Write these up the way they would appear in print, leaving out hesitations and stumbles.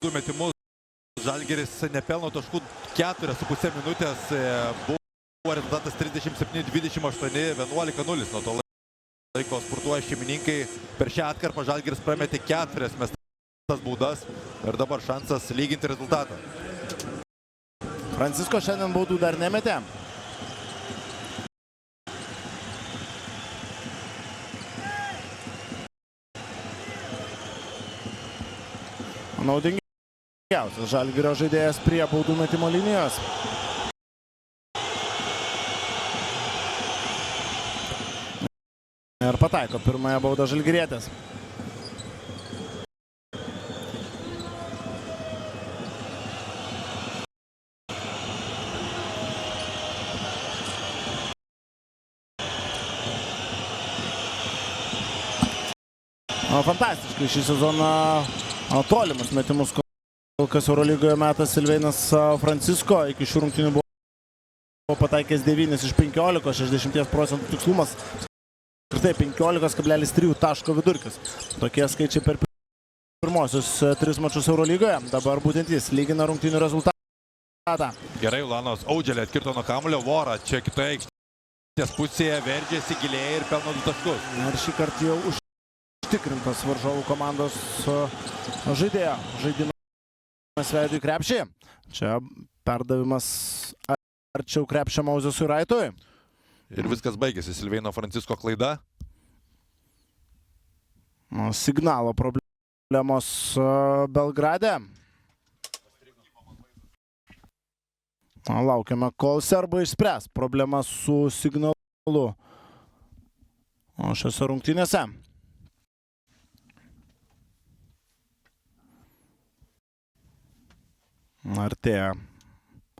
du metimus. Žalgiris nepelno taškų 4,5 minutės. Buvo rezultatas 37-28, 11-0. Nuo to laiko sportuoja šeimininkai. Per šią atkarpą Žalgiris prametė 4 mestas baudas ir dabar šansas lyginti rezultatą. Francisko šiandien baudų dar nemetė. Naudingiausias Žalgirio žaidėjas prie baudų metimo linijos. Ir pataiko pirmąją baudą žalgirietis. Fantastiškai šį sezoną tolimus metimus kol kas Eurolygoje meta Silveinas Francisko. Iki šių rungtynių buvo pataikęs 9 iš 15, 60% tikslumas. Ir tai 15,3 taško vidurkis. Tokie skaičiai per pirmosius 3 mačus Eurolygoje. Dabar būtent jis lygina rungtynių rezultatą. Gerai, Ulanovas Audželė atkirto nuo kamuolio. Vora čia kitoje aikštės pusėje veržėsi giliai ir pelno 2 taškus. Ir šį kartą jau užtikrintas varžovų komandos žaidėjo. Žaidimas veidu į krepšį. Čia perdavimas arčiau krepšio Mauzesui Raitui. Ir viskas baigėsi. Silveino Francisko klaida. Signalo problemos Belgrade. Laukiame, kol serbai išspręs problemą su signalu šiose rungtynėse. Artėja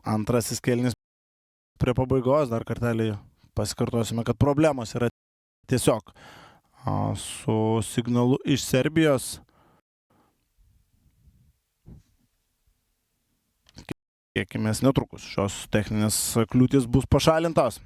antrasis kėlinys prie pabaigos. Dar kartelį pasikartosime, kad problemos yra tiesiog su signalu iš Serbijos. Tikėkimės netrukus šios techninės kliūtys bus pašalintos.